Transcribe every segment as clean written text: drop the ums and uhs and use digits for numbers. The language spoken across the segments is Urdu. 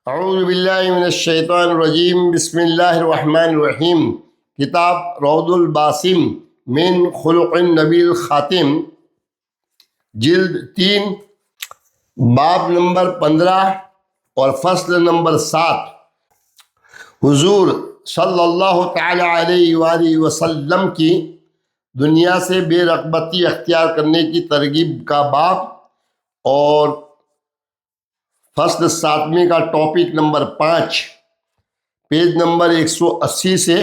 اعوذ باللہ من الشیطان الرجیم، بسم اللہ الرحمن الرحیم۔ کتاب روض الباسم من خلق النبی الخاتم، جلد 3، باب نمبر 15 اور فصل نمبر 7۔ حضور صلی اللہ تعالی علیہ وآلہ وسلم کی دنیا سے بے رغبتی اختیار کرنے کی ترغیب کا باب، اور فصل 7ویں کا ٹاپک نمبر 5، پیج نمبر 180 سے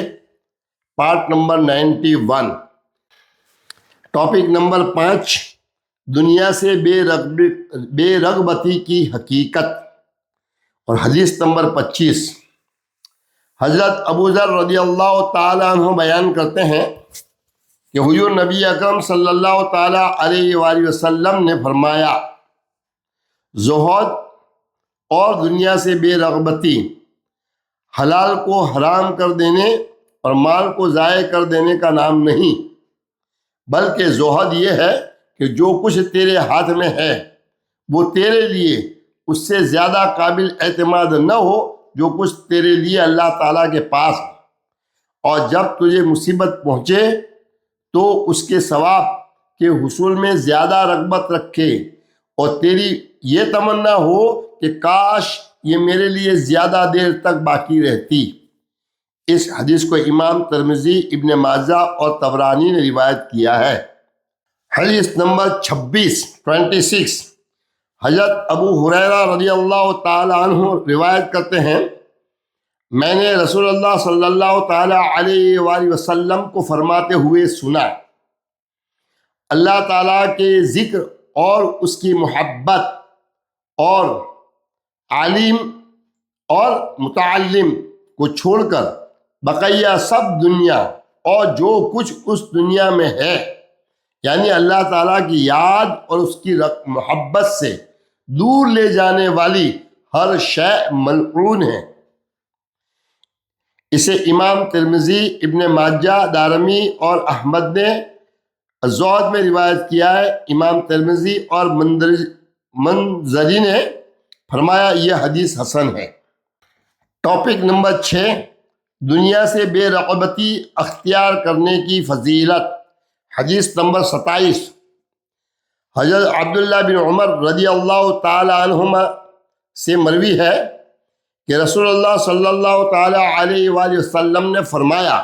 پارٹ نمبر 91۔ ٹاپک نمبر 5، دنیا سے بے رغبتی کی حقیقت، اور حدیث نمبر 25۔ حضرت ابو ذر رضی اللہ تعالیٰ عنہ بیان کرتے ہیں کہ حضور نبی اکرم صلی اللہ تعالیٰ علیہ وآلہ وسلم نے فرمایا، زہد اور دنیا سے بے رغبتی حلال کو حرام کر دینے اور مال کو ضائع کر دینے کا نام نہیں، بلکہ زہد یہ ہے کہ جو کچھ تیرے ہاتھ میں ہے وہ تیرے لیے اس سے زیادہ قابل اعتماد نہ ہو جو کچھ تیرے لیے اللہ تعالیٰ کے پاس ہے، اور جب تجھے مصیبت پہنچے تو اس کے ثواب کے حصول میں زیادہ رغبت رکھے، اور تیری یہ تمنا ہو کہ کاش یہ میرے لیے زیادہ دیر تک باقی رہتی۔ اس حدیث کو امام ترمذی، ابن ماجہ اور طبرانی نے روایت کیا ہے۔ حدیث نمبر 26۔ حضرت ابو ہریرہ رضی اللہ تعالی عنہ روایت کرتے ہیں، میں نے رسول اللہ صلی اللہ تعالی علیہ وآلہ وسلم کو فرماتے ہوئے سنا، اللہ تعالیٰ کے ذکر اور اس کی محبت اور عالم اور متعلم کو چھوڑ کر بقیہ سب دنیا اور جو کچھ اس دنیا میں ہے، یعنی اللہ تعالیٰ کی یاد اور اس کی محبت سے دور لے جانے والی ہر شے ملعون ہے۔ اسے امام ترمذی، ابن ماجہ، دارمی اور احمد نے الزہد میں روایت کیا ہے۔ امام ترمذی اور منذری نے فرمایا یہ حدیث حسن ہے۔ ٹاپک نمبر 6، دنیا سے بے رغبتی اختیار کرنے کی فضیلت، حدیث نمبر 27۔ حضرت عبداللہ بن عمر رضی اللہ تعالی عنہما سے مروی ہے کہ رسول اللہ صلی اللہ تعالی علیہ وآلہ وسلم نے فرمایا،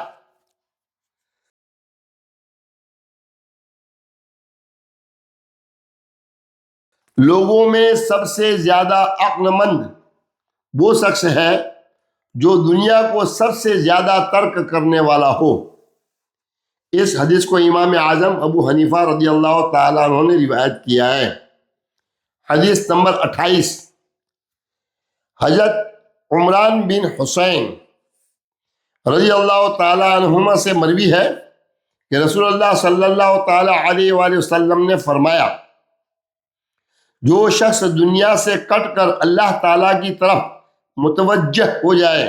لوگوں میں سب سے زیادہ عقل مند وہ شخص ہے جو دنیا کو سب سے زیادہ ترک کرنے والا ہو۔ اس حدیث کو امام اعظم ابو حنیفہ رضی اللہ تعالیٰ عنہ نے روایت کیا ہے۔ حدیث نمبر 28۔ حضرت عمران بن حسین رضی اللہ تعالیٰ عنہما سے مروی ہے کہ رسول اللہ صلی اللہ تعالیٰ علیہ وآلہ وسلم نے فرمایا، جو شخص دنیا سے کٹ کر اللہ تعالیٰ کی طرف متوجہ ہو جائے،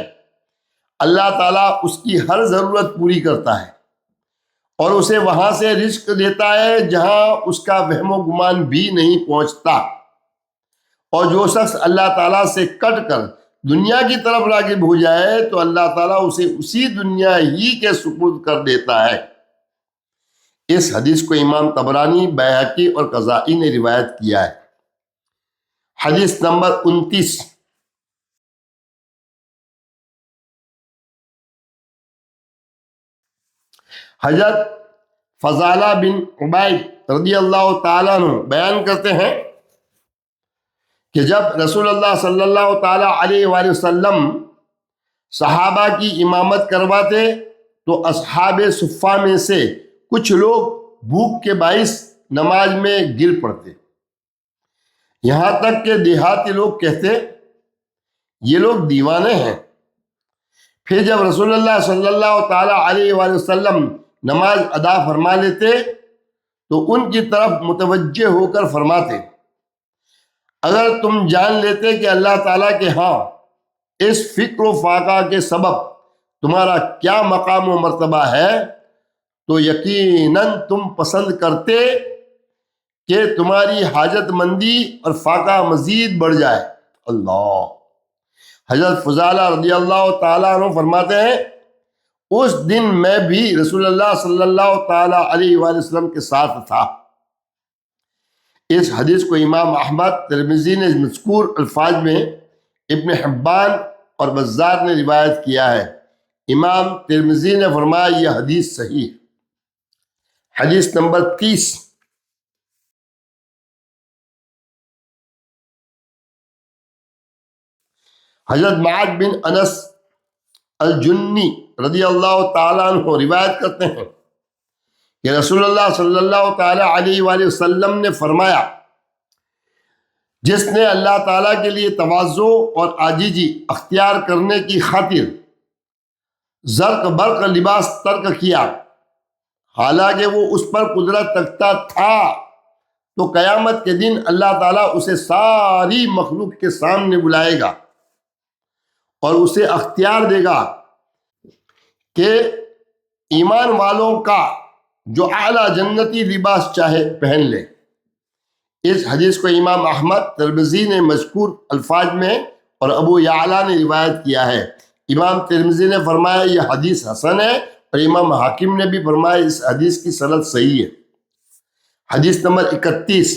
اللہ تعالیٰ اس کی ہر ضرورت پوری کرتا ہے اور اسے وہاں سے رزق دیتا ہے جہاں اس کا وہم و گمان بھی نہیں پہنچتا، اور جو شخص اللہ تعالیٰ سے کٹ کر دنیا کی طرف راغب ہو جائے تو اللہ تعالیٰ اسے اسی دنیا ہی کے سپرد کر دیتا ہے۔ اس حدیث کو امام طبرانی، بیہقی اور قضائی نے روایت کیا ہے۔ حدیث نمبر 29۔ حضرت فضالہ بن عبید رضی اللہ تعالیٰ عنہ بیان کرتے ہیں کہ جب رسول اللہ صلی اللہ تعالیٰ علیہ وآلہ وسلم صحابہ کی امامت کرواتے تو اصحاب صفہ میں سے کچھ لوگ بھوک کے باعث نماز میں گر پڑتے، یہاں تک کہ دیہاتی لوگ کہتے یہ لوگ دیوانے ہیں۔ پھر جب رسول اللہ صلی اللہ تعالیٰ علیہ وآلہ وسلم نماز ادا فرما لیتے تو ان کی طرف متوجہ ہو کر فرماتے، اگر تم جان لیتے کہ اللہ تعالیٰ کے ہاں اس فکر و فاقہ کے سبب تمہارا کیا مقام و مرتبہ ہے تو یقیناً تم پسند کرتے کہ تمہاری حاجت مندی اور فاقہ مزید بڑھ جائے۔ اللہ حضرت فضالہ رضی اللہ تعالیٰ عنہ فرماتے ہیں اس دن میں بھی رسول اللہ صلی اللہ تعالیٰ علیہ وآلہ وسلم کے ساتھ تھا۔ اس حدیث کو امام احمد، ترمذی نے مذکور الفاظ میں، ابن حبان اور بزار نے روایت کیا ہے۔ امام ترمذی نے فرمایا یہ حدیث صحیح۔ حدیث نمبر 30۔ حضرت معاذ بن انس الجنی رضی اللہ تعالیٰ عنہ روایت کرتے ہیں کہ رسول اللہ صلی اللہ تعالیٰ علیہ وآلہ وسلم نے فرمایا جس نے اللہ تعالیٰ کے لیے تواضع اور عاجزی اختیار کرنے کی خاطر زرق برق لباس ترک کیا، حالانکہ وہ اس پر قدرت رکھتا تھا، تو قیامت کے دن اللہ تعالیٰ اسے ساری مخلوق کے سامنے بلائے گا اور اسے اختیار دے گا کہ ایمان والوں کا جو اعلیٰ جنتی لباس چاہے پہن لے۔ اس حدیث کو امام احمد، ترمذی نے مذکور الفاظ میں اور ابو یعلا نے روایت کیا ہے۔ امام ترمذی نے فرمایا یہ حدیث حسن ہے، اور امام حاکم نے بھی فرمایا اس حدیث کی سند صحیح ہے۔ حدیث نمبر 31۔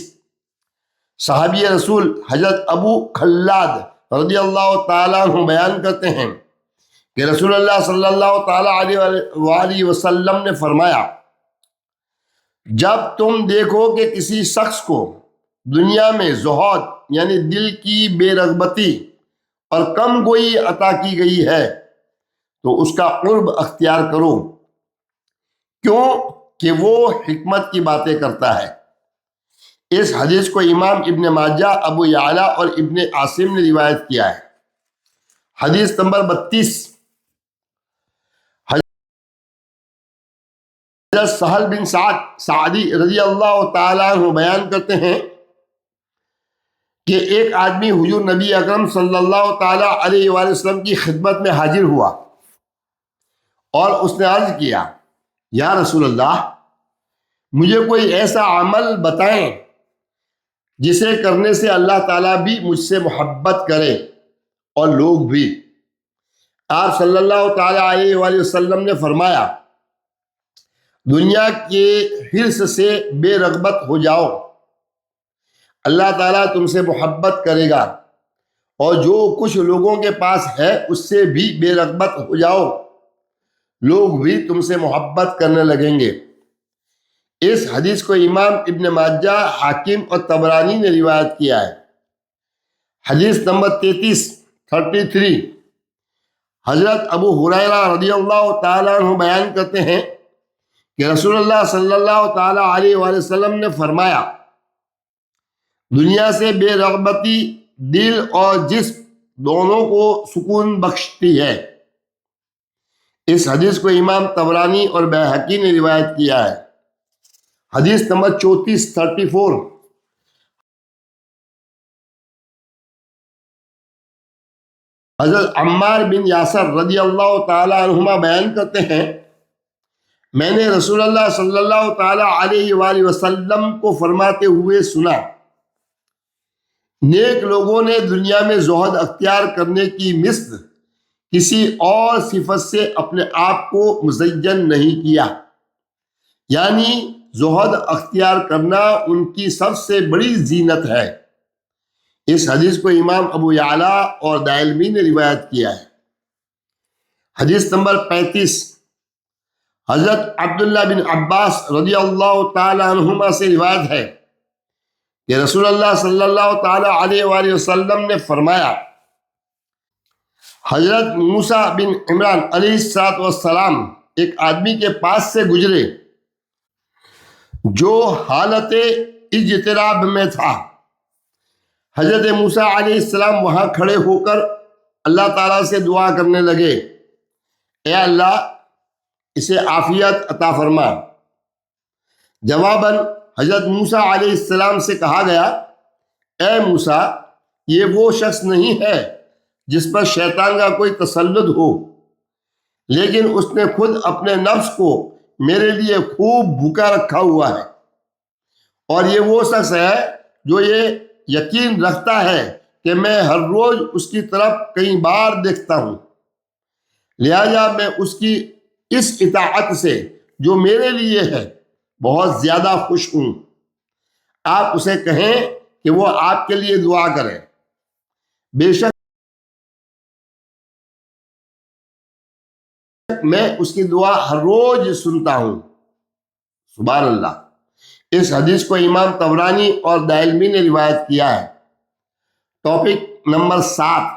صحابی رسول حضرت ابو خلاد رضی اللہ تعالیٰ عنہ بیان کرتے ہیں کہ رسول اللہ صلی اللہ تعالیٰ علیہ وآلہ وسلم نے فرمایا جب تم دیکھو کہ کسی شخص کو دنیا میں زہد یعنی دل کی بے رغبتی اور کم گوئی عطا کی گئی ہے تو اس کا قرب اختیار کرو، کیوں کہ وہ حکمت کی باتیں کرتا ہے۔ اس حدیث کو امام ابن ماجہ، ابو یعلا اور ابن عاصم نے روایت کیا ہے۔ حدیث نمبر 32۔ حضرت سہل بن سعدی رضی اللہ تعالیٰ عنہ بیان کرتے ہیں کہ ایک آدمی حضور نبی اکرم صلی اللہ تعالیٰ علیہ وآلہ وسلم کی خدمت میں حاضر ہوا اور اس نے عرض کیا یا رسول اللہ، مجھے کوئی ایسا عمل بتائیں جسے کرنے سے اللہ تعالیٰ بھی مجھ سے محبت کرے اور لوگ بھی۔ آپ صلی اللہ تعالیٰ علیہ وآلہ وسلم نے فرمایا دنیا کے حرص سے بے رغبت ہو جاؤ، اللہ تعالیٰ تم سے محبت کرے گا، اور جو کچھ لوگوں کے پاس ہے اس سے بھی بے رغبت ہو جاؤ، لوگ بھی تم سے محبت کرنے لگیں گے۔ اس حدیث کو امام ابن ماجہ، حاکم اور طبرانی نے روایت کیا ہے۔ حدیث نمبر 33۔ حضرت ابو ہریرہ رضی اللہ تعالیٰ عنہ بیان کرتے ہیں کہ رسول اللہ صلی اللہ تعالیٰ علیہ وآلہ وسلم نے فرمایا دنیا سے بے رغبتی دل اور جسم دونوں کو سکون بخشتی ہے۔ اس حدیث کو امام طبرانی اور بیہقی نے روایت کیا ہے۔ حدیث نمبر 34۔ حضرت عمار بن یاسر رضی اللہ تعالیٰ عنہما بیان کرتے ہیں میں نے رسول اللہ صلی اللہ تعالیٰ علیہ وآلہ وسلم کو فرماتے ہوئے سنا نیک لوگوں نے دنیا میں زہد اختیار کرنے کی مثل کسی اور صفت سے اپنے آپ کو مزین نہیں کیا، یعنی زہد اختیار کرنا ان کی سب سے بڑی زینت ہے۔ اس حدیث کو امام ابو یعلا اور دائلمی نے روایت کیا ہے۔ حدیث نمبر 35۔ حضرت عبداللہ بن عباس رضی اللہ تعالیٰ عنہما سے روایت ہے کہ رسول اللہ صلی اللہ تعالیٰ علیہ وآلہ وسلم نے فرمایا حضرت موسیٰ بن عمران علیہ السلام ایک آدمی کے پاس سے گزرے جو حالت اضطراب میں تھا۔ حضرت موسیٰ علیہ السلام وہاں کھڑے ہو کر اللہ تعالیٰ سے دعا کرنے لگے اے اللہ اسے عافیت عطا فرما۔ جواباً حضرت موسیٰ علیہ السلام سے کہا گیا اے موسیٰ یہ وہ شخص نہیں ہے جس پر شیطان کا کوئی تسلط ہو، لیکن اس نے خود اپنے نفس کو میرے لیے خوب بھوکا رکھا ہوا ہے، اور یہ وہ شخص ہے جو یہ یقین رکھتا ہے کہ میں ہر روز اس کی طرف کئی بار دیکھتا ہوں، لہذا میں اس کی اس اطاعت سے جو میرے لیے ہے بہت زیادہ خوش ہوں۔ آپ اسے کہیں کہ وہ آپ کے لیے دعا کرے، بے شک میں اس کی دعا ہر روز سنتا ہوں۔ سبحان اللہ۔ اس حدیث کو امام طبرانی اور دارمی نے روایت کیا ہے۔ ٹاپک نمبر 7،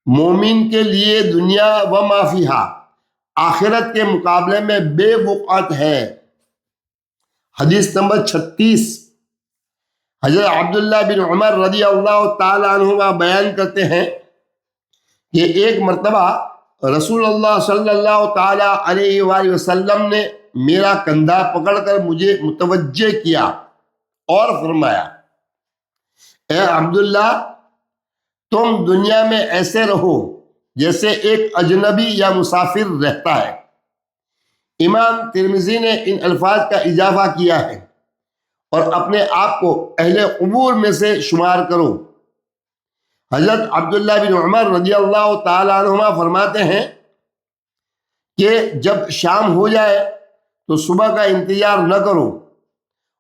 مومن کے لیے دنیا و ما فیہا آخرت کے مقابلے میں بے وقعت ہے۔ حدیث نمبر 36، حضرت عبداللہ بن عمر رضی اللہ تعالیٰ عنہما بیان کرتے ہیں کہ ایک مرتبہ رسول اللہ صلی اللہ تعالیٰ علیہ وآلہ وسلم نے میرا کندھا پکڑ کر مجھے متوجہ کیا اور فرمایا، اے عبداللہ، تم دنیا میں ایسے رہو جیسے ایک اجنبی یا مسافر رہتا ہے۔ امام ترمذی نے ان الفاظ کا اضافہ کیا ہے، اور اپنے آپ کو اہل قبور میں سے شمار کرو۔ حضرت عبداللہ بن عمر رضی اللہ تعالیٰ عنہما فرماتے ہیں کہ جب شام ہو جائے تو صبح کا انتظار نہ کرو،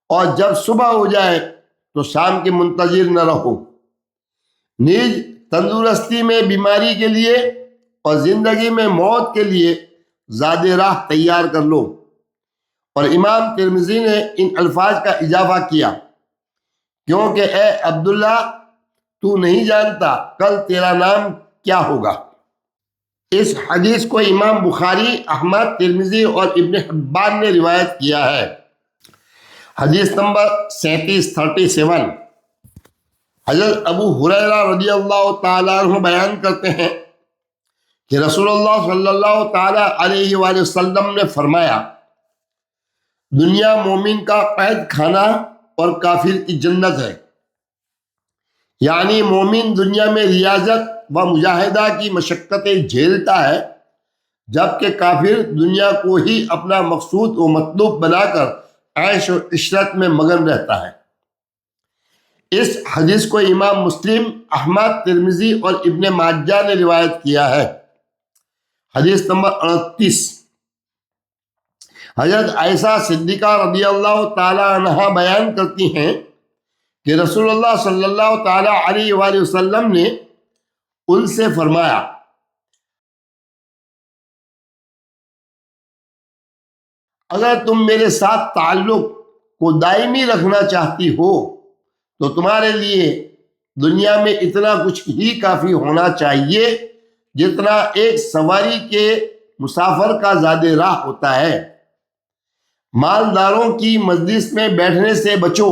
اور جب صبح ہو جائے تو شام کے منتظر نہ رہو۔ نیز تندرستی میں بیماری کے لیے اور زندگی میں موت کے لیے زاد راہ تیار کر لو۔ اور امام ترمذی نے ان الفاظ کا اضافہ کیا، کیونکہ اے عبداللہ، تو نہیں جانتا کل تیرا نام کیا ہوگا۔ اس حدیث کو امام بخاری، احمد، ترمذی اور ابن حبان نے روایت کیا ہے۔ حدیث نمبر 37، حضرت ابو ہریرہ رضی اللہ تعالیٰ عنہ بیان کرتے ہیں کہ رسول اللہ صلی اللہ تعالیٰ علیہ وآلہ وسلم نے فرمایا، دنیا مومن کا قید خانہ اور کافر کی جنت ہے۔ یعنی مومن دنیا میں ریاضت و مجاہدہ کی مشقتیں جھیلتا ہے، جبکہ کافر دنیا کو ہی اپنا مقصود و مطلوب بنا کر عیش و عشرت میں مگن رہتا ہے۔ اس حدیث کو امام مسلم، احمد، ترمذی اور ابن ماجہ نے روایت کیا ہے۔ حدیث نمبر 38، حضرت عائشہ صدیقہ رضی اللہ تعالی عنہا بیان کرتی ہیں کہ رسول اللہ صلی اللہ تعالی علیہ وآلہ وسلم نے ان سے فرمایا، اگر تم میرے ساتھ تعلق کو دائمی رکھنا چاہتی ہو تو تمہارے لیے دنیا میں اتنا کچھ ہی کافی ہونا چاہیے جتنا ایک سواری کے مسافر کا زاد راہ ہوتا ہے۔ مالداروں کی مجلس میں بیٹھنے سے بچو،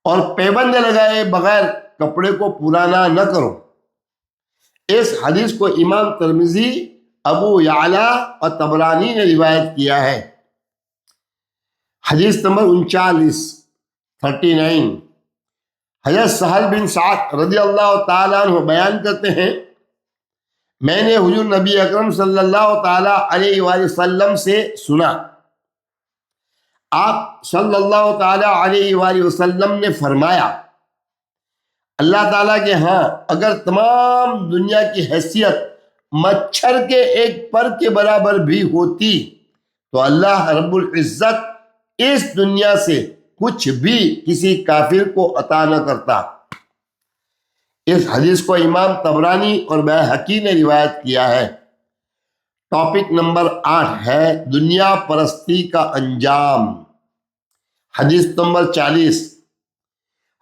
اور پیبند لگائے بغیر کپڑے کو پرانا نہ کرو۔ اس حدیث کو امام ترمذی، ابو یعلیٰ اور طبرانی نے روایت کیا ہے۔ حدیث نمبر 39، حضرت سہل بن سعد رضی اللہ تعالیٰ عنہ بیان کرتے ہیں، میں نے حضور نبی اکرم صلی اللہ تعالیٰ علیہ وآلہ وسلم سے سنا، آپ صلی اللہ تعالیٰ علیہ وآلہ وسلم نے فرمایا، اللہ تعالیٰ کے ہاں اگر تمام دنیا کی حیثیت مچھر کے ایک پر کے برابر بھی ہوتی تو اللہ رب العزت اس دنیا سے کچھ بھی کسی کافر کو عطا نہ کرتا۔ اس حدیث کو امام طبرانی اور بیہقی نے روایت کیا ہے۔ ٹاپک نمبر 8 ہے دنیا پرستی کا انجام۔ حدیث نمبر 40،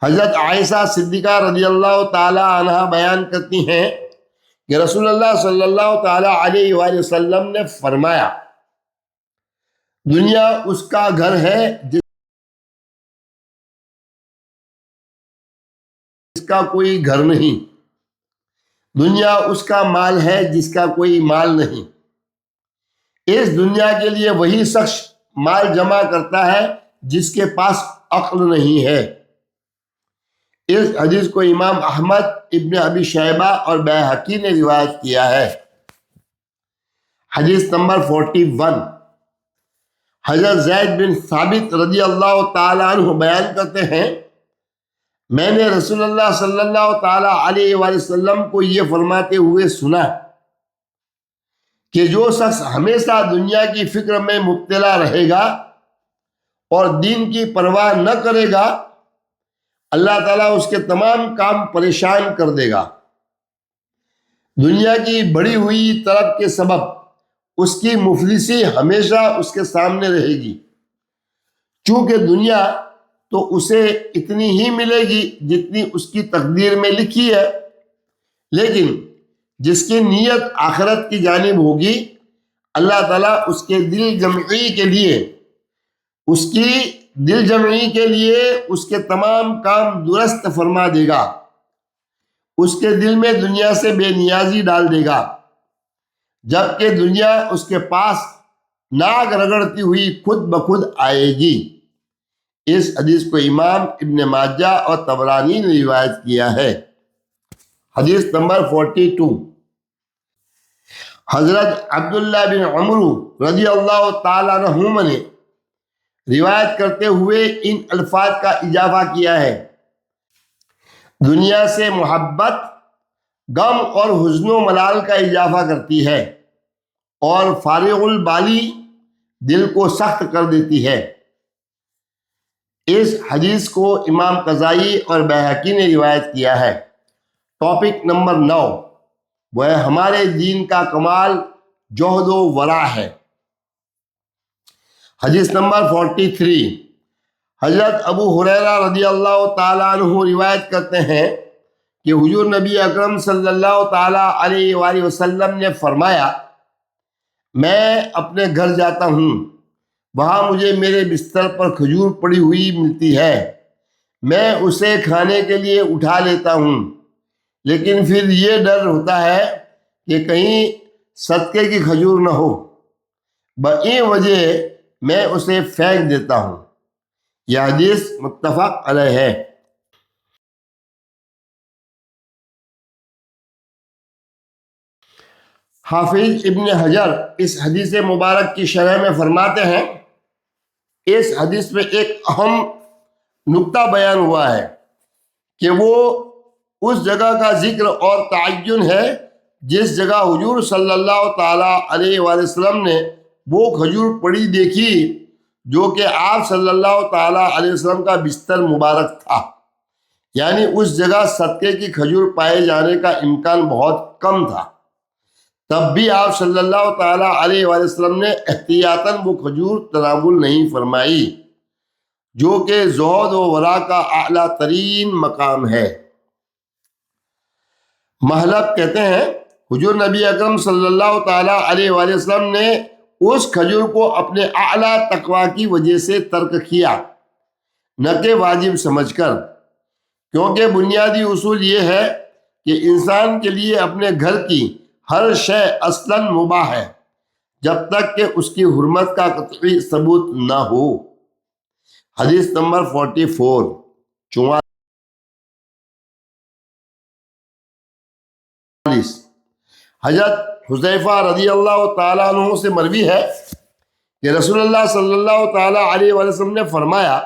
حضرت عائشہ صدیقہ رضی اللہ تعالی عنہ بیان کرتی ہیں کہ رسول اللہ صلی اللہ تعالی علیہ وآلہ وسلم نے فرمایا، دنیا اس کا گھر ہے جس کا کوئی گھر نہیں، دنیا اس کا مال ہے جس کا کوئی مال نہیں۔ اس دنیا کے لیے وہی شخص مال جمع کرتا ہے جس کے پاس عقل نہیں ہے۔ اس حدیث کو امام احمد، ابن ابی شیبہ اور بیہقی نے روایت کیا ہے۔ حدیث نمبر 41، حضرت زید بن ثابت رضی اللہ تعالیٰ عنہ بیان کرتے ہیں، میں نے رسول اللہ صلی اللہ تعالی علیہ وآلہ وسلم کو یہ فرماتے ہوئے سنا کہ جو شخص ہمیشہ دنیا کی فکر میں مبتلا رہے گا اور دین کی پرواہ نہ کرے گا، اللہ تعالیٰ اس کے تمام کام پریشان کر دے گا۔ دنیا کی بڑھی ہوئی طلب کے سبب اس کی مفلسی ہمیشہ اس کے سامنے رہے گی، چونکہ دنیا تو اسے اتنی ہی ملے گی جتنی اس کی تقدیر میں لکھی ہے، لیکن جس کی نیت آخرت کی جانب ہوگی، اللہ تعالیٰ اس کے دل جمعی کے لیے اس کے تمام کام درست فرما دے گا، اس کے دل میں دنیا سے بے نیازی ڈال دے گا، جبکہ دنیا اس کے پاس ناک رگڑتی ہوئی خود بخود آئے گی۔ اس حدیث کو امام ابن ماجہ اور طبرانی نے روایت کیا ہے۔ حدیث نمبر 42، حضرت عبداللہ بن عمر رضی اللہ تعالیٰ عنہما نے روایت کرتے ہوئے ان الفاظ کا اضافہ کیا ہے: دنیا سے محبت غم اور حزن و ملال کا اضافہ کرتی ہے اور فارغ البالی دل کو سخت کر دیتی ہے۔ اس حدیث کو امام قضائی اور بیہقی نے روایت کیا ہے۔ ٹاپک نمبر 9، وہ ہے ہمارے دین کا کمال جہد و ورع ہے۔ حدیث نمبر 43، حضرت ابو ہریرہ رضی اللہ تعالیٰ عنہ روایت کرتے ہیں کہ حضور نبی اکرم صلی اللہ تعالیٰ علیہ وآلہ وسلم نے فرمایا: میں اپنے گھر جاتا ہوں، وہاں مجھے میرے بستر پر کھجور پڑی ہوئی ملتی ہے، میں اسے کھانے کے لیے اٹھا لیتا ہوں، لیکن پھر یہ ڈر ہوتا ہے کہ کہیں صدقے کی کھجور نہ ہو، بئی وجہ میں اسے پھینک دیتا ہوں۔ یہ حدیث متفق علیہ ہے۔ حافظ ابن حجر اس حدیث مبارک کی شرح میں فرماتے ہیں، اس حدیث میں ایک اہم نقطہ بیان ہوا ہے کہ وہ اس جگہ کا ذکر اور تعین ہے جس جگہ حضور صلی اللہ تعالیٰ علیہ وآلہ وسلم نے وہ کھجور پڑی دیکھی جو کہ آپ صلی اللہ تعالیٰ علیہ وسلم کا بستر مبارک تھا، یعنی اس جگہ صدقے کی کھجور پائے جانے کا امکان بہت کم تھا، تب بھی آپ صلی اللہ تعالیٰ علیہ وآلہ وسلم نے احتیاطاً وہ کھجور تناول نہیں فرمائی، جو کہ زہد و ورع کا اعلیٰ ترین مقام ہے۔ محلب کہتے ہیں حضور نبی اکرم صلی اللہ تعالیٰ علیہ وآلہ وسلم نے اس کھجور کو اپنے اعلیٰ تقوی کی وجہ سے ترک کیا، نہ کہ واجب سمجھ کر، کیونکہ بنیادی اصول یہ ہے کہ انسان کے لیے اپنے گھر کی ہر شے اصلاً مباح ہے جب تک کہ اس کی حرمت کا قطعی ثبوت نہ ہو۔ حدیث نمبر 44، 44، حضرت حذیفہ رضی اللہ تعالیٰ عنہ سے مروی ہے کہ رسول اللہ صلی اللہ تعالیٰ علیہ وآلہ وسلم نے فرمایا: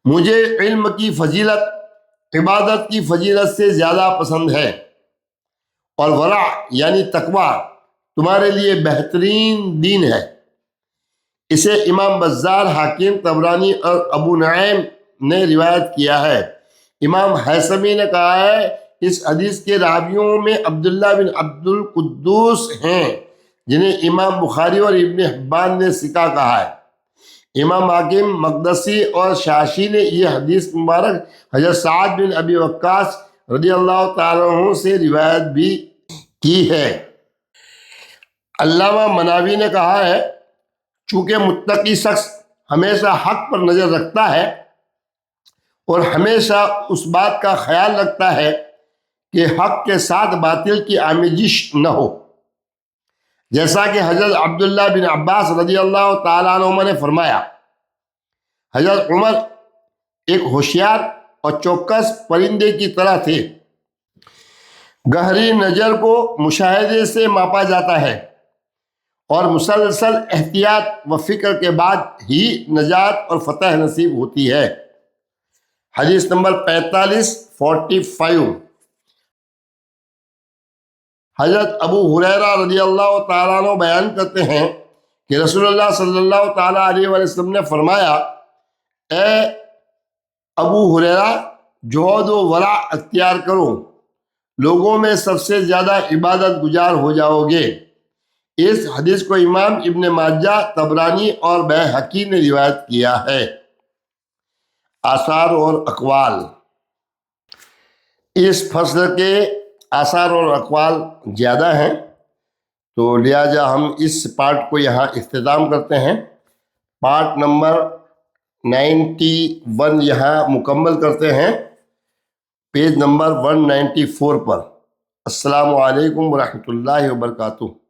مجھے علم کی فضیلت عبادت کی فضیلت سے زیادہ پسند ہے، اور ورع یعنی تقوی تمہارے لیے بہترین دین ہے۔ اسے امام بزار، حاکم، طبرانی اور ابو نعیم نے روایت کیا ہے۔ امام حیثمی نے کہا ہے اس حدیث کے راویوں میں عبداللہ بن عبد القدوس ہیں جنہیں امام بخاری اور ابن حبان نے ثقہ کہا ہے۔ امام حاکم، مقدسی اور شاشی نے یہ حدیث مبارک حضرت سعد بن ابی وقاص رضی اللہ تعالیٰ عنہ سے روایت بھی کی ہے۔ علامہ مناوی نے کہا ہے چونکہ متقی شخص ہمیشہ حق پر نظر رکھتا ہے اور ہمیشہ اس بات کا خیال رکھتا ہے کہ حق کے ساتھ باطل کی آمیزش نہ ہو، جیسا کہ حضرت عبداللہ بن عباس رضی اللہ تعالیٰ عنہما نے فرمایا، حضرت عمر ایک ہوشیار اور چوکس پرندے کی طرح تھے، گہری نظر کو مشاہدے سے ماپا جاتا ہے اور مسلسل احتیاط و فکر کے بعد ہی نجات اور فتح نصیب ہوتی ہے۔ حدیث نمبر 45 حضرت ابو ہریرہ رضی اللہ تعالیٰ عنہ بیان کرتے ہیں کہ رسول اللہ صلی اللہ تعالیٰ علیہ وسلم نے فرمایا، اے ابو ہریرہ، جہد و ورع اختیار کرو، لوگوں میں سب سے زیادہ عبادت گزار ہو جاؤ گے۔ اس حدیث کو امام ابن ماجہ، طبرانی اور بیہقی نے روایت کیا ہے۔ آثار اور اقوال۔ اس فصل کے آثار اور اقوال زیادہ ہیں، تو لہٰذا ہم اس پارٹ کو یہاں اختتام کرتے ہیں۔ پارٹ نمبر 91 یہاں مکمل کرتے ہیں، پیج نمبر 194 پر۔ السلام علیکم ورحمۃ اللہ وبرکاتہ۔